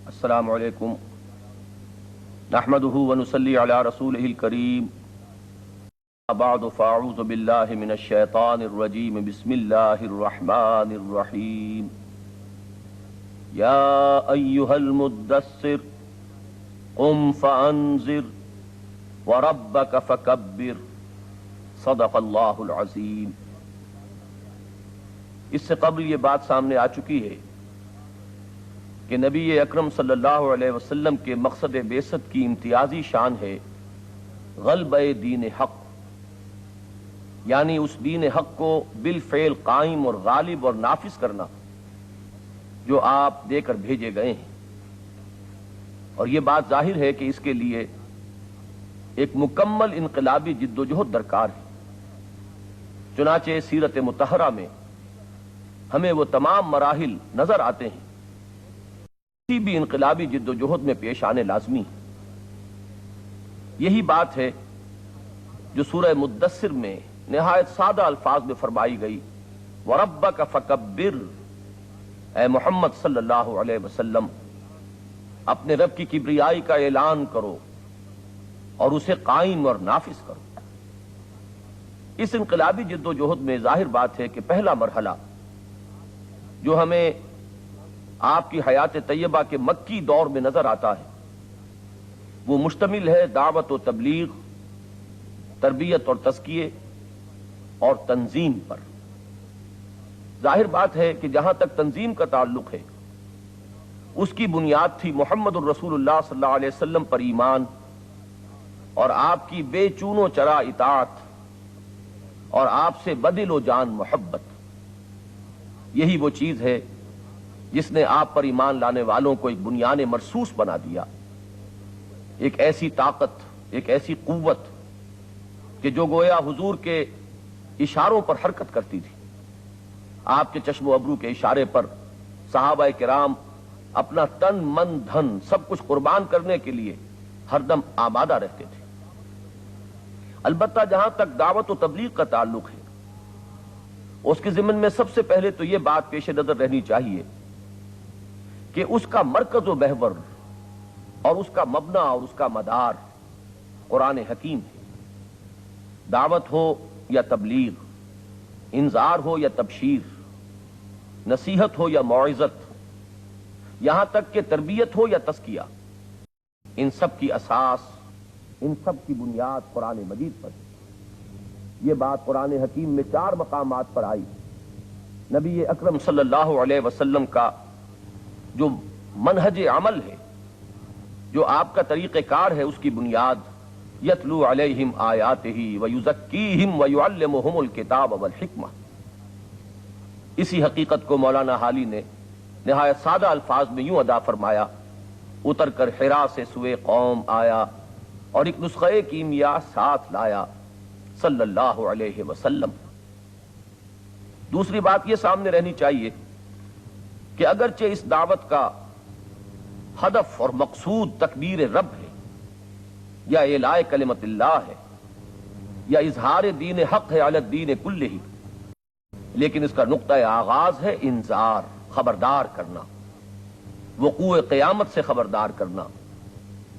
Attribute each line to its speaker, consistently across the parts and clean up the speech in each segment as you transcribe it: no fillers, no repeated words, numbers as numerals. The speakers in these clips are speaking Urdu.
Speaker 1: السلام علیکم نحمده ونصلی علی رسوله الکریم بعد فاعوذ باللہ من الشیطان الرجیم بسم اللہ الرحمن الرحیم یا ایہا المدثر قم فانذر وربک فکبر صدق اللہ العظیم۔ اس سے قبل یہ بات سامنے آ چکی ہے کہ نبی اکرم صلی اللہ علیہ وسلم کے مقصد بعثت کی امتیازی شان ہے غلبہ دین حق، یعنی اس دین حق کو بالفعل قائم اور غالب اور نافذ کرنا جو آپ دے کر بھیجے گئے ہیں۔ اور یہ بات ظاہر ہے کہ اس کے لیے ایک مکمل انقلابی جد و جہد درکار ہے۔ چنانچہ سیرت مطہرہ میں ہمیں وہ تمام مراحل نظر آتے ہیں، کسی بھی انقلابی جد و جہد میں پیش آنے لازمی ہے۔ یہی بات ہے جو سورہ مدثر میں نہایت سادہ الفاظ میں فرمائی گئی، وَرَبَّكَ فَكَبِّرْ، اے محمد صلی اللہ علیہ وسلم اپنے رب کی کبریائی کا اعلان کرو اور اسے قائم اور نافذ کرو۔ اس انقلابی جد و جہد میں ظاہر بات ہے کہ پہلا مرحلہ جو ہمیں آپ کی حیات طیبہ کے مکی دور میں نظر آتا ہے وہ مشتمل ہے دعوت و تبلیغ، تربیت اور تزکیے اور تنظیم پر۔ ظاہر بات ہے کہ جہاں تک تنظیم کا تعلق ہے اس کی بنیاد تھی محمد الرسول اللہ صلی اللہ علیہ وسلم پر ایمان اور آپ کی بے چون و چرا اطاعت اور آپ سے بدل و جان محبت۔ یہی وہ چیز ہے جس نے آپ پر ایمان لانے والوں کو ایک بنیان مرصوص بنا دیا، ایک ایسی طاقت، ایک ایسی قوت کہ جو گویا حضور کے اشاروں پر حرکت کرتی تھی۔ آپ کے چشم و ابرو کے اشارے پر صحابہ کرام اپنا تن من دھن سب کچھ قربان کرنے کے لیے ہر دم آمادہ رہتے تھے۔ البتہ جہاں تک دعوت و تبلیغ کا تعلق ہے اس کے ضمن میں سب سے پہلے تو یہ بات پیش نظر رہنی چاہیے کہ اس کا مرکز و محور اور اس کا مبنا اور اس کا مدار قرآن حکیم ہے۔ دعوت ہو یا تبلیغ، انذار ہو یا تبشیر، نصیحت ہو یا موعظت، یہاں تک کہ تربیت ہو یا تزکیہ، ان سب کی اساس، ان سب کی بنیاد قرآن مجید پر ہے۔ یہ بات قرآن حکیم میں 4 مقامات پر آئی۔ نبی اکرم صلی اللہ علیہ وسلم کا جو منہج عمل ہے، جو آپ کا طریقہ کار ہے، اس کی بنیاد یتلو علیہم آیاتہ ویزکیہم ویعلمہم الکتاب والحکمہ۔ اسی حقیقت کو مولانا حالی نے نہایت سادہ الفاظ میں یوں ادا فرمایا، اتر کر حرا سے سوئے قوم آیا اور ایک نسخہ کیمیا ساتھ لایا صلی اللہ علیہ وسلم۔ دوسری بات یہ سامنے رہنی چاہیے کہ اگرچہ اس دعوت کا ہدف اور مقصود تکبیر رب ہے یا اعلاء کلمت اللہ ہے یا اظہار دین حق ہے علی الدین کلہ، لیکن اس کا نقطہ آغاز ہے انذار، خبردار کرنا، وقوع قیامت سے خبردار کرنا،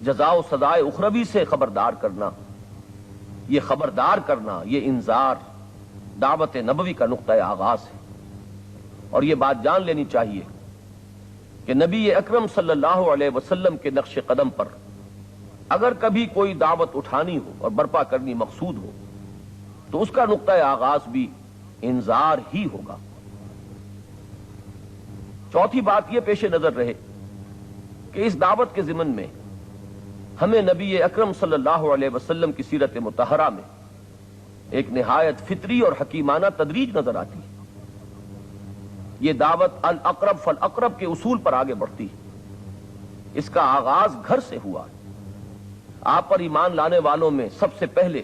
Speaker 1: جزا و سزائے اخروی سے خبردار کرنا۔ یہ خبردار کرنا، یہ انذار دعوت نبوی کا نقطہ آغاز ہے۔ اور یہ بات جان لینی چاہیے کہ نبی اکرم صلی اللہ علیہ وسلم کے نقش قدم پر اگر کبھی کوئی دعوت اٹھانی ہو اور برپا کرنی مقصود ہو تو اس کا نقطہ آغاز بھی انذار ہی ہوگا۔ چوتھی بات یہ پیش نظر رہے کہ اس دعوت کے ضمن میں ہمیں نبی اکرم صلی اللہ علیہ وسلم کی سیرت مطہرہ میں ایک نہایت فطری اور حکیمانہ تدریج نظر آتی ہے۔ یہ دعوت الاقرب فالاقرب کے اصول پر آگے بڑھتی ہے۔ اس کا آغاز گھر سے ہوا۔ آپ پر ایمان لانے والوں میں سب سے پہلے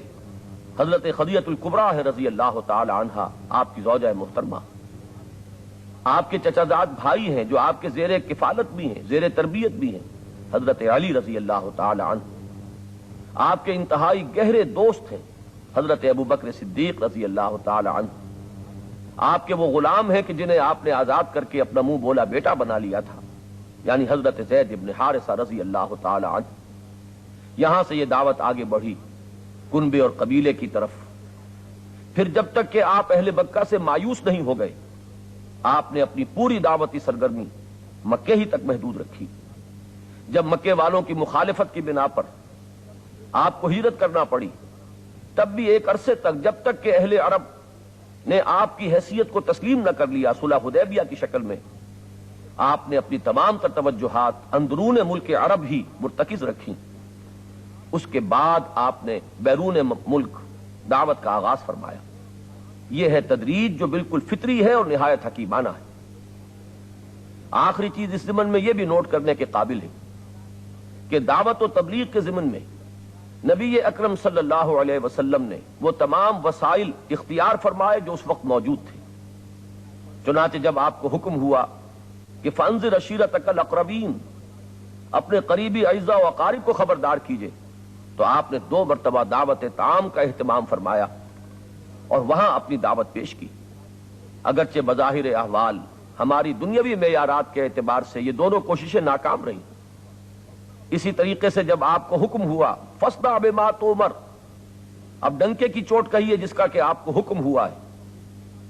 Speaker 1: حضرت خدیجہ الکبریٰ ہے رضی اللہ تعالی عنہا، آپ کی زوجہ محترمہ۔ آپ کے چچا زاد بھائی ہیں جو آپ کے زیر کفالت بھی ہیں، زیر تربیت بھی ہیں، حضرت علی رضی اللہ تعالی عنہ۔ آپ کے انتہائی گہرے دوست ہیں حضرت ابوبکر صدیق رضی اللہ تعالی عنہ۔ آپ کے وہ غلام ہیں کہ جنہیں آپ نے آزاد کر کے اپنا منہ بولا بیٹا بنا لیا تھا، یعنی حضرت زید ابن حارثہ رضی اللہ تعالی عنہ. یہاں سے یہ دعوت آگے بڑھی کنبے اور قبیلے کی طرف. پھر جب تک کہ آپ اہل مکہ سے مایوس نہیں ہو گئے، آپ نے اپنی پوری دعوتی سرگرمی مکے ہی تک محدود رکھی. جب مکے والوں کی مخالفت کی بنا پر آپ کو ہجرت کرنا پڑی، تب بھی ایک عرصے تک، جب تک کہ اہل عرب نے آپ کی حیثیت کو تسلیم نہ کر لیا صلح حدیبیہ کی شکل میں، آپ نے اپنی تمام تر توجہات اندرون ملک عرب ہی مرتکز رکھی. اس کے بعد آپ نے بیرون ملک دعوت کا آغاز فرمایا. یہ ہے تدریج جو بالکل فطری ہے اور نہایت حکیمانہ ہے. آخری چیز اس ضمن میں یہ بھی نوٹ کرنے کے قابل ہے کہ دعوت و تبلیغ کے ضمن میں نبی اکرم صلی اللہ علیہ وسلم نے وہ تمام وسائل اختیار فرمائے جو اس وقت موجود تھے. چنانچہ جب آپ کو حکم ہوا کہ فانذر عشیرتک الاقربین، اپنے قریبی اعزاء و اقارب کو خبردار کیجئے، تو آپ نے 2 مرتبہ دعوت عام کا اہتمام فرمایا اور وہاں اپنی دعوت پیش کی. اگرچہ بظاہر احوال ہماری دنیاوی معیارات کے اعتبار سے یہ دونوں کوششیں ناکام رہیں. اسی طریقے سے جب آپ کو حکم ہوا فاصدع بما تؤمر، اب ڈنکے کی چوٹ کہیے جس کا کہ آپ کو حکم ہوا ہے،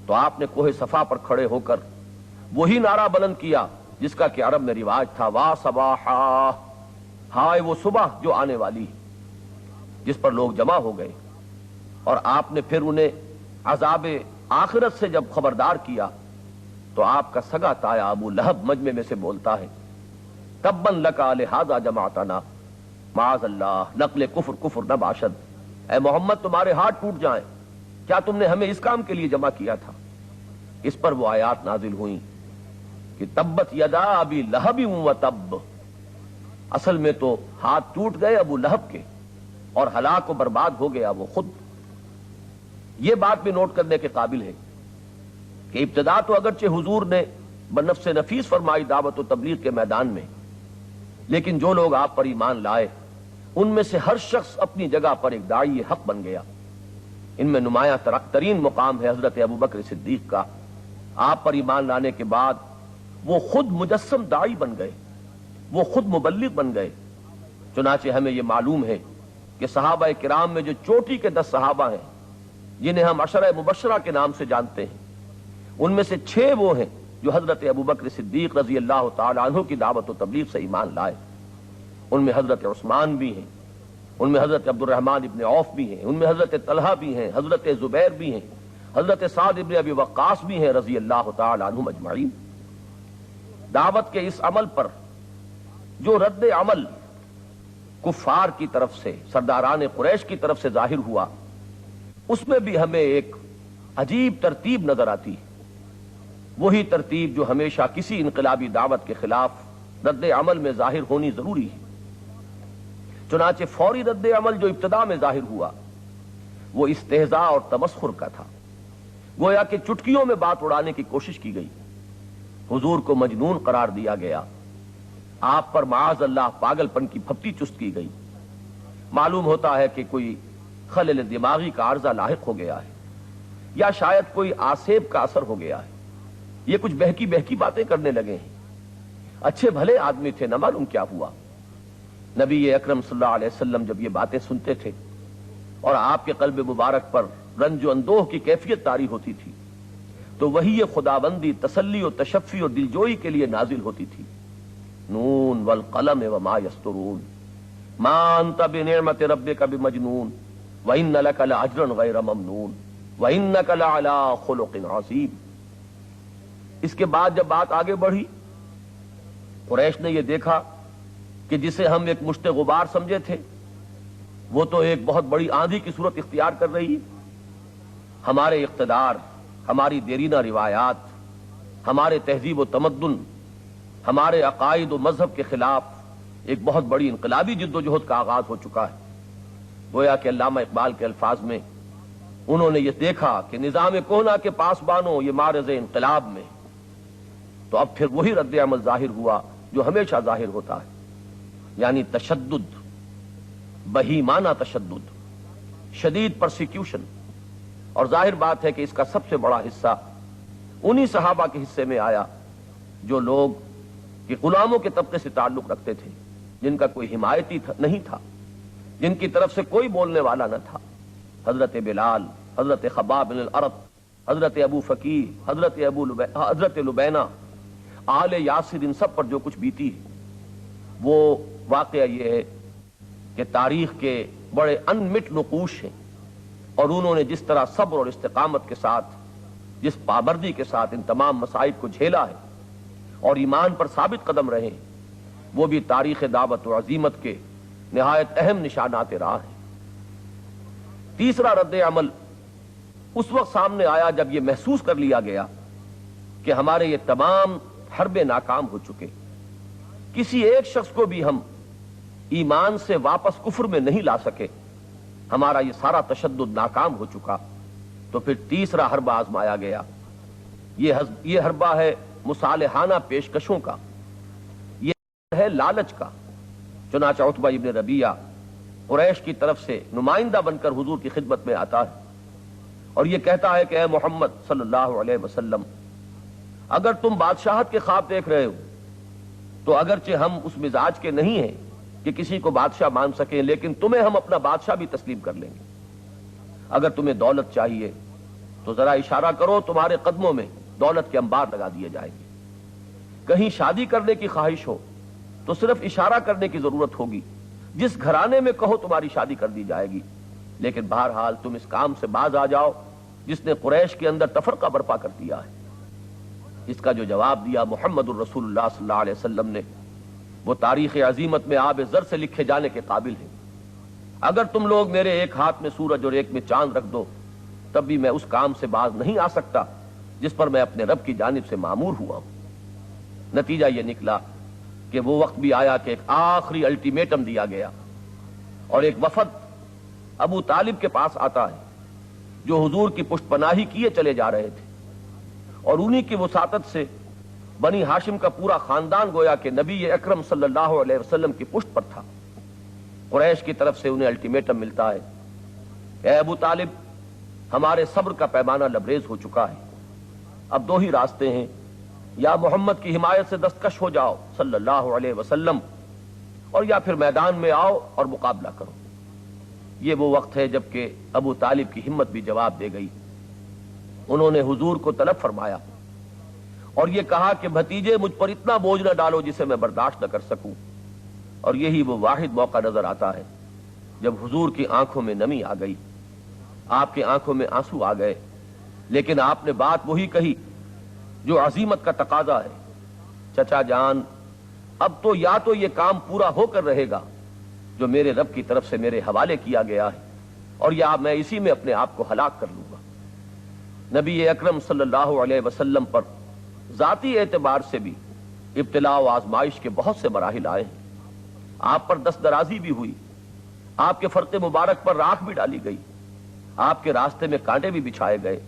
Speaker 1: تو آپ نے کوہ صفا پر کھڑے ہو کر وہی نعرہ بلند کیا جس کا کہ عرب میں رواج تھا، وا صباحا، ہائے وہ صبح جو آنے والی ہے، جس پر لوگ جمع ہو گئے. اور آپ نے پھر انہیں عذاب آخرت سے جب خبردار کیا تو آپ کا سگا تایا ابو لہب مجمع میں سے بولتا ہے، تبا لک لہذا جمعتنا، معاذ اللہ، نقل کفر کفر نہ باشد. اے محمد تمہارے ہاتھ ٹوٹ جائیں، کیا تم نے ہمیں اس کام کے لیے جمع کیا تھا؟ اس پر وہ آیات نازل ہوئیں کہ تبت یدا ابی لہب و تب، اصل میں تو ہاتھ ٹوٹ گئے ابو لہب کے اور ہلاک و برباد ہو گیا وہ خود. یہ بات بھی نوٹ کرنے کے قابل ہے کہ ابتدا تو اگرچہ حضور نے بنفس نفیس فرمائی دعوت و تبلیغ کے میدان میں، لیکن جو لوگ آپ پر ایمان لائے ان میں سے ہر شخص اپنی جگہ پر ایک داعی حق بن گیا. ان میں نمایاں ترین مقام ہے حضرت ابوبکر صدیق کا. آپ پر ایمان لانے کے بعد وہ خود مجسم داعی بن گئے، وہ خود مبلغ بن گئے. چنانچہ ہمیں یہ معلوم ہے کہ صحابہ کرام میں جو چوٹی کے 10 صحابہ ہیں جنہیں ہم عشرہ مبشرہ کے نام سے جانتے ہیں، ان میں سے 6 وہ ہیں جو حضرت ابوبکر صدیق رضی اللہ تعالی عنہ کی دعوت و تبلیغ سے ایمان لائے. ان میں حضرت عثمان بھی ہیں، ان میں حضرت عبد الرحمن ابن عوف بھی ہیں، ان میں حضرت طلحہ بھی ہیں، حضرت زبیر بھی ہیں، حضرت سعد ابن ابی وقاص بھی ہیں رضی اللہ تعالی عنہم اجمعین. دعوت کے اس عمل پر جو رد عمل کفار کی طرف سے، سرداران قریش کی طرف سے ظاہر ہوا، اس میں بھی ہمیں ایک عجیب ترتیب نظر آتی ہے. وہی ترتیب جو ہمیشہ کسی انقلابی دعوت کے خلاف رد عمل میں ظاہر ہونی ضروری ہے. چنانچہ فوری رد عمل جو ابتدا میں ظاہر ہوا وہ استہزاء اور تمسخر کا تھا. گویا کہ چٹکیوں میں بات اڑانے کی کوشش کی گئی، حضور کو مجنون قرار دیا گیا، آپ پر معاذ اللہ پاگل پن کی پھپتی چست کی گئی. معلوم ہوتا ہے کہ کوئی خلل دماغی کا عارضہ لاحق ہو گیا ہے یا شاید کوئی آسیب کا اثر ہو گیا ہے. یہ کچھ بہکی بہکی باتیں کرنے لگے ہیں. اچھے بھلے آدمی تھے، نہ معلوم کیا ہوا. نبی اکرم صلی اللہ علیہ وسلم جب یہ باتیں سنتے تھے اور آپ کے قلب مبارک پر رنج و اندوہ کی کیفیت طاری ہوتی تھی تو وہی یہ خداوندی تسلی و تشفی اور دلجوئی کے لیے نازل ہوتی تھی. نون والقلم وما یسطرون ما انت بنعمت ربک بمجنون وان لک لاجرا غیر ممنون وانک لعلی خلق عظیم. اس کے بعد جب بات آگے بڑھی، قریش نے یہ دیکھا کہ جسے ہم ایک مشت غبار سمجھے تھے وہ تو ایک بہت بڑی آندھی کی صورت اختیار کر رہی ہے. ہمارے اقتدار، ہماری دیرینہ روایات، ہمارے تہذیب و تمدن، ہمارے عقائد و مذہب کے خلاف ایک بہت بڑی انقلابی جد و جہد کا آغاز ہو چکا ہے. گویا کہ علامہ اقبال کے الفاظ میں انہوں نے یہ دیکھا کہ نظام کوہنا کے پاس بانو یہ معرض انقلاب میں. تو اب پھر وہی رد عمل ظاہر ہوا جو ہمیشہ ظاہر ہوتا ہے، یعنی تشدد، بہیمانہ تشدد، شدید پرسیکیوشن. اور ظاہر بات ہے کہ اس کا سب سے بڑا حصہ انہی صحابہ کے حصے میں آیا جو لوگ کہ غلاموں کے طبقے سے تعلق رکھتے تھے، جن کا کوئی حمایتی نہیں تھا، جن کی طرف سے کوئی بولنے والا نہ تھا. حضرت بلال، حضرت خباب بن الارت، حضرت ابو فقیر، حضرت لبینہ، آل یاسر، ان سب پر جو کچھ بیتی ہے وہ واقعہ یہ ہے کہ تاریخ کے بڑے انمٹ نقوش ہیں، اور انہوں نے جس طرح صبر اور استقامت کے ساتھ، جس پابندی کے ساتھ ان تمام مصائب کو جھیلا ہے اور ایمان پر ثابت قدم رہے، وہ بھی تاریخ دعوت و عزیمت کے نہایت اہم نشانات راہ ہیں. تیسرا رد عمل اس وقت سامنے آیا جب یہ محسوس کر لیا گیا کہ ہمارے یہ تمام حربے ناکام ہو چکے، کسی ایک شخص کو بھی ہم ایمان سے واپس کفر میں نہیں لا سکے، ہمارا یہ سارا تشدد ناکام ہو چکا. تو پھر تیسرا حربہ آزمایا گیا. یہ حربہ ہے مصالحانہ پیشکشوں کا، یہ ہے لالچ کا. چنانچہ عتبہ ابن ربیعہ قریش کی طرف سے نمائندہ بن کر حضور کی خدمت میں آتا ہے اور یہ کہتا ہے کہ اے محمد صلی اللہ علیہ وسلم، اگر تم بادشاہت کے خواب دیکھ رہے ہو تو اگرچہ ہم اس مزاج کے نہیں ہیں کہ کسی کو بادشاہ مان سکیں، لیکن تمہیں ہم اپنا بادشاہ بھی تسلیم کر لیں گے. اگر تمہیں دولت چاہیے تو ذرا اشارہ کرو، تمہارے قدموں میں دولت کے انبار لگا دیے جائیں گے. کہیں شادی کرنے کی خواہش ہو تو صرف اشارہ کرنے کی ضرورت ہوگی، جس گھرانے میں کہو تمہاری شادی کر دی جائے گی. لیکن بہرحال تم اس کام سے باز آ جاؤ جس نے قریش کے اندر تفرقہ برپا کر دیا ہے. اس کا جو جواب دیا محمد الرسول اللہ صلی اللہ علیہ وسلم نے، وہ تاریخ عظیمت میں آب زر سے لکھے جانے کے قابل ہے. اگر تم لوگ میرے ایک ہاتھ میں سورج اور ایک میں چاند رکھ دو تب بھی میں اس کام سے باز نہیں آ سکتا جس پر میں اپنے رب کی جانب سے مامور ہوا ہوں. نتیجہ یہ نکلا کہ وہ وقت بھی آیا کہ ایک آخری الٹیمیٹم دیا گیا اور ایک وفد ابو طالب کے پاس آتا ہے جو حضور کی پشت پناہی کیے چلے جا رہے تھے، اور انہی کی وساطت سے بنی ہاشم کا پورا خاندان گویا کہ نبی اکرم صلی اللہ علیہ وسلم کی پشت پر تھا. قریش کی طرف سے انہیں الٹیمیٹم ملتا ہے، اے ابو طالب، ہمارے صبر کا پیمانہ لبریز ہو چکا ہے، اب دو ہی راستے ہیں، یا محمد کی حمایت سے دستکش ہو جاؤ صلی اللہ علیہ وسلم، اور یا پھر میدان میں آؤ اور مقابلہ کرو. یہ وہ وقت ہے جب کہ ابو طالب کی ہمت بھی جواب دے گئی. انہوں نے حضور کو طلب فرمایا اور یہ کہا کہ بھتیجے، مجھ پر اتنا بوجھ نہ ڈالو جسے میں برداشت نہ کر سکوں. اور یہی وہ واحد موقع نظر آتا ہے جب حضور کی آنکھوں میں نمی آ گئی، آپ کی آنکھوں میں آنسو آ گئے، لیکن آپ نے بات وہی کہی جو عزیمت کا تقاضا ہے، چچا جان، اب تو یا تو یہ کام پورا ہو کر رہے گا جو میرے رب کی طرف سے میرے حوالے کیا گیا ہے، اور یا میں اسی میں اپنے آپ کو ہلاک کر لوں گا. نبی اکرم صلی اللہ علیہ وسلم پر ذاتی اعتبار سے بھی ابتلاء و آزمائش کے بہت سے مراحل آئے ہیں. آپ پر دست درازی بھی ہوئی، آپ کے فرق مبارک پر راکھ بھی ڈالی گئی، آپ کے راستے میں کانٹے بھی بچھائے گئے،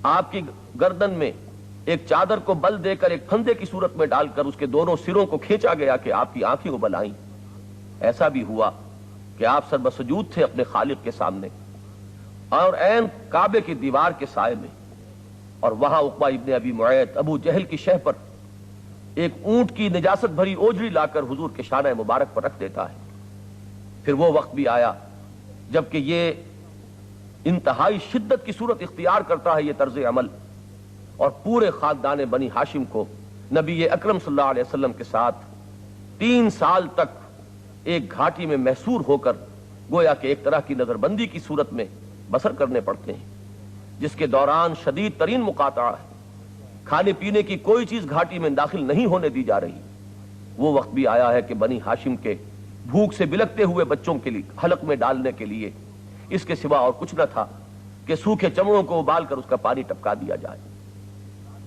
Speaker 1: آپ کی گردن میں ایک چادر کو بل دے کر ایک پھندے کی صورت میں ڈال کر اس کے دونوں سروں کو کھینچا گیا کہ آپ کی آنکھیں ابل آئیں. ایسا بھی ہوا کہ آپ سر بسجود تھے اپنے خالق کے سامنے اور عین کعبے کی دیوار کے سائے میں، اور وہاں عقبہ ابن ابی معیط ابو جہل کی شہ پر ایک اونٹ کی نجاست بھری اوجری لا کر حضور کے شانہ مبارک پر رکھ دیتا ہے. پھر وہ وقت بھی آیا جبکہ یہ انتہائی شدت کی صورت اختیار کرتا ہے یہ طرز عمل، اور پورے خاندان بنی ہاشم کو نبی اکرم صلی اللہ علیہ وسلم کے ساتھ 3 سال تک ایک گھاٹی میں محصور ہو کر گویا کہ ایک طرح کی نظر بندی کی صورت میں بسر کرنے پڑتے ہیں، جس کے دوران شدید ترین مقاطعہ ہے. کھانے پینے کی کوئی چیز گھاٹی میں داخل نہیں ہونے دی جا رہی. وہ وقت بھی آیا ہے کہ بنی ہاشم کے بھوک سے بلکتے ہوئے بچوں کے لیے حلق میں ڈالنے کے لیے اس کے سوا اور کچھ نہ تھا کہ سوکھے چمڑوں کو ابال کر اس کا پانی ٹپکا دیا جائے.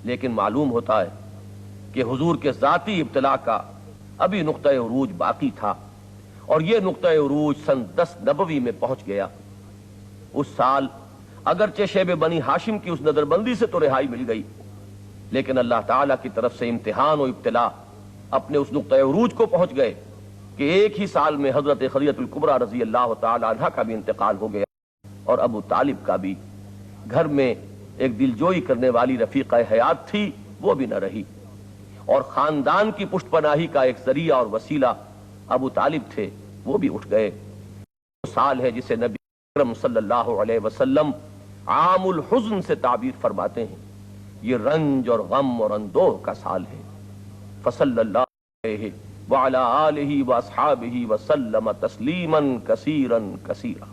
Speaker 1: لیکن معلوم ہوتا ہے کہ حضور کے ذاتی ابتلاء کا ابھی نقطہ عروج باقی تھا، اور یہ نقطہ عروج سن 10 نبوی میں پہنچ گیا. اس سال اگرچہ شیب بنی ہاشم کی اس نظر بندی سے تو رہائی مل گئی، لیکن اللہ تعالیٰ کی طرف سے امتحان و ابتلاء اپنے اس نقطہ عروج کو پہنچ گئے کہ ایک ہی سال میں حضرت خدیجہ الکبریٰ رضی اللہ تعالی عنہا کا بھی انتقال ہو گیا، اور ابو طالب کا بھی. گھر میں ایک دلجوئی کرنے والی رفیقہ حیات تھی، وہ بھی نہ رہی. اور خاندان کی پشت پناہی کا ایک ذریعہ اور وسیلہ ابو طالب تھے، وہ بھی اٹھ گئے۔ سال ہے جسے نبی اکرم صلی اللہ علیہ وسلم عام الحزن سے تعبیر فرماتے ہیں، یہ رنج اور غم اور اندوہ کا سال ہے۔ فصلی اللہ علیہ وعلی آلہ واصحابہ وسلم تسلیما کثیرا کثیرا۔